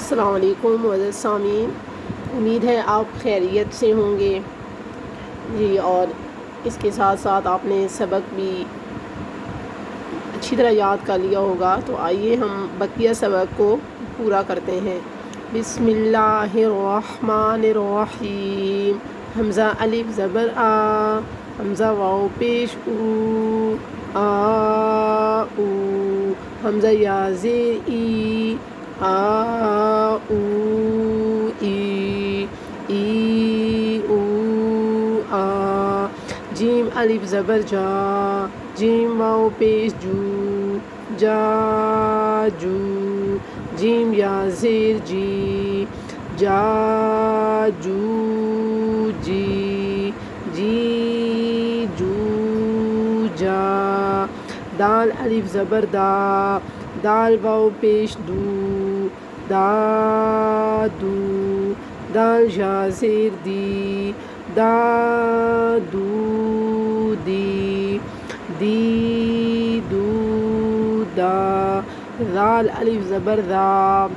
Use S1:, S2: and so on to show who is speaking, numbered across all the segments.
S1: السلام علیکم معزز سامعین، امید ہے آپ خیریت سے ہوں گے جی، اور اس کے ساتھ ساتھ آپ نے سبق بھی اچھی طرح یاد کر لیا ہوگا۔ تو آئیے ہم بقیہ سبق کو پورا کرتے ہیں۔ بسم اللہ الرحمن الرحیم۔ حمزہ الف زبر آ، حمزہ واو پیش او، آ او، حمزہ یا زیر ای، آ او ای، ای او آ، جیم الف زبر جا، جیم واو پیش جو، جا جو، جیم یا زیر جی، جا جو جی، جی جو جا، دال الف زبر دا، دال واو پیش دو، دا دو، دال یا زیر دی، دا دو دی، دی دو دا، دال الف زبر دا،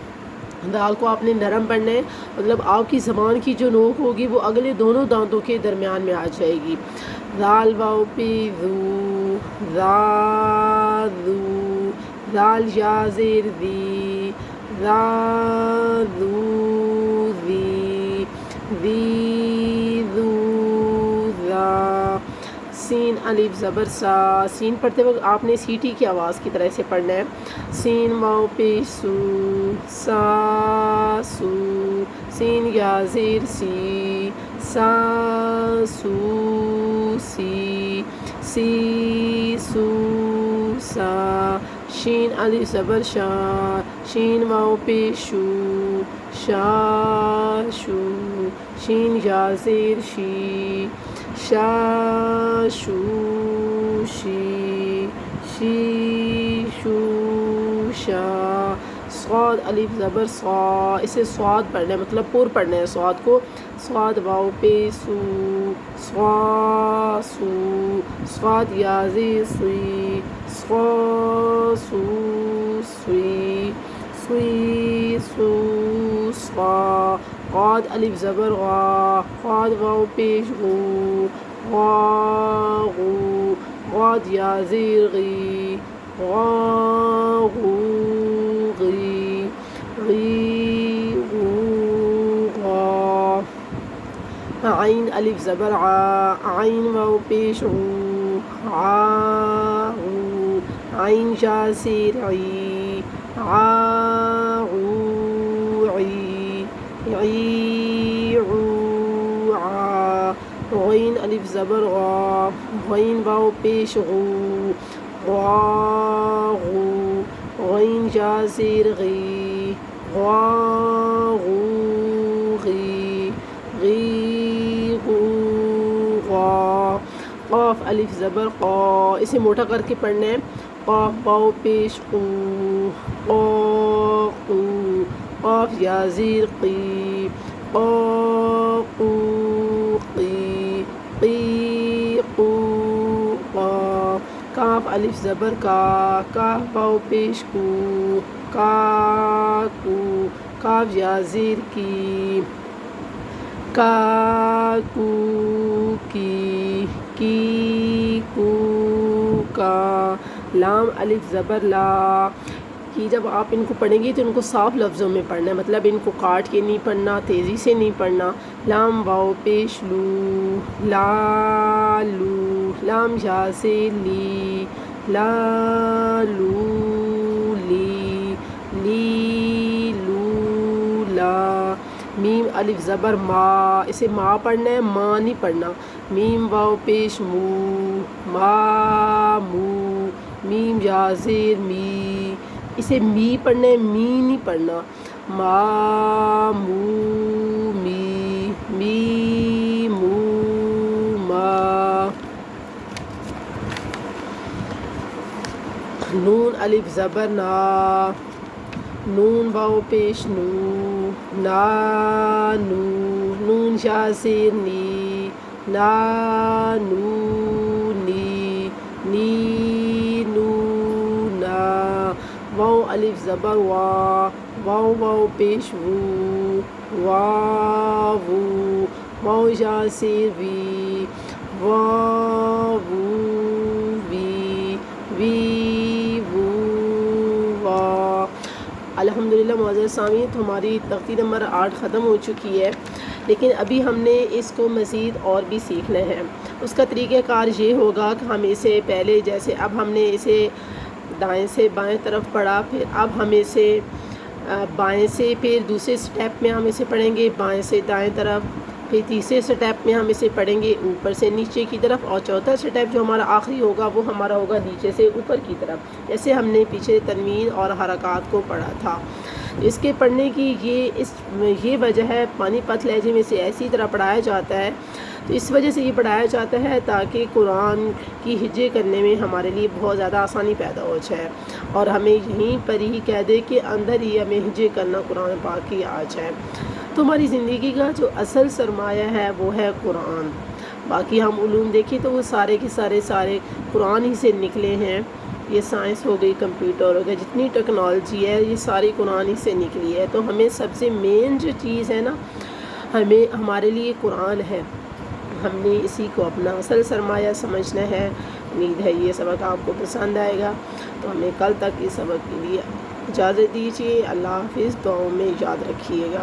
S1: دال کو آپ نے نرم پڑھنا ہے، مطلب آپ کی زبان کی جو نوک ہوگی وہ اگلے دونوں دانتوں کے درمیان میں آ جائے گی۔ دال واو پی ذو، ذا ذو، دال یا زیر دی، ذا ذو ذی، ذی ذو ذا، سین الف زبر سا، سین پڑھتے وقت آپ نے سیٹی کی آواز کی طرح سے پڑھنا ہے۔ سین واو پیش سو، سا سو، سین یا زیر سی، سا سو سی، سی سو سا، شین الف زبر شا، شین واو پیش شو، شا شو، شین یا زیر شی، شا شو شی، شی شو شا، صاد الف زبر صا، اسے صاد پڑھنا ہے، مطلب پر پڑھنا ہے صاد کو، صاد واو پہ سو، صا سو، صاد یا زیر سوئی، صا سو سوئی، سوئی سو صا، قاد الف زبر غا، قاد واو پیش غو، غا غو، غاد یا زیر غی، غا غو غی، غی غو غا، عین الف زبر عا، عین واو پیش عو، عا عو، عین یا زیر عی، عا عو عی، عی عو عا، غین الف زبر غا، غین واو پیش غو، غا غو، غین یا زیر غی، غا غو غی، غی غو غا، قاف الف زبر قا، اسے موٹا کر کے پڑھنا ہے، قاف واو پیش قو، قا قو، قاف یا زیر قی، قا قو قی، قی قو قا، کاف الف زبر کا، کاف واو پیش کو، کا کو، کاف یا زیر کی، کا کو کی کو کا، لام الف زبر لا، کہ جب آپ ان کو پڑھیں گی تو ان کو صاف لفظوں میں پڑھنا ہے، مطلب ان کو کاٹ کے نہیں پڑھنا، تیزی سے نہیں پڑھنا۔ لام واو پیش لو، لا لو، لام یا سے لی، لا لو لی، لی لو لا، میم الف زبر ما، اسے ما پڑھنا ہے، ما نہیں پڑھنا، میم واو پیش مو، ما مو، میم یا زیر می، اسے می پڑھنا ہے، می نہیں پڑھنا، ما مو می، می مو ما، نون الف زبر نا، نون واو پیش نو، نا نو، نون یا زیر نی، نا نو نی، نی نو نا، واو الف زبر وا، واو واو پیش وو، واو واو یا سے وی، واو وی، وی وو وا۔ الحمدللہ معزز سامعین، تو ہماری تختی نمبر 8 ختم ہو چکی ہے، لیکن ابھی ہم نے اس کو مزید اور بھی سیکھنا ہے۔ اس کا طریقہ کار یہ ہوگا کہ ہم اسے پہلے جیسے اب ہم نے اسے دائیں سے بائیں طرف پڑھا، پھر اب ہم اسے بائیں سے پھر دوسرے سٹیپ میں ہم اسے پڑھیں گے بائیں سے دائیں طرف، پھر تیسرے سٹیپ میں ہم اسے پڑھیں گے اوپر سے نیچے کی طرف، اور چوتھا سٹیپ جو ہمارا آخری ہوگا وہ ہمارا ہوگا نیچے سے اوپر کی طرف، جیسے ہم نے پیچھے تنوین اور حرکات کو پڑھا تھا۔ اس کے پڑھنے کی یہ وجہ ہے، پانی پت لہجے میں سے ایسی طرح پڑھایا جاتا ہے، تو اس وجہ سے یہ پڑھایا جاتا ہے تاکہ قرآن کی ہجے کرنے میں ہمارے لیے بہت زیادہ آسانی پیدا ہو جائے، اور ہمیں یہیں پر ہی کہہ دے کہ اندر ہی ہمیں ہجے کرنا قرآن پاک کی آ جائے۔ تو ہماری زندگی کا جو اصل سرمایہ ہے وہ ہے قرآن۔ باقی ہم علوم دیکھیں تو وہ سارے کے سارے قرآن ہی سے نکلے ہیں۔ یہ سائنس ہو گئی، کمپیوٹر ہو گیا، جتنی ٹیکنالوجی ہے یہ ساری قرآن ہی سے نکلی ہے۔ تو ہمیں سب سے مین جو چیز ہے نا، ہمارے لیے قرآن ہے، ہم نے اسی کو اپنا اصل سرمایہ سمجھنا ہے۔ امید ہے یہ سبق آپ کو پسند آئے گا، تو ہمیں کل تک اس سبق کے لیے اجازت دیجیے۔ اللہ حافظ، دعاؤں میں یاد رکھیے گا۔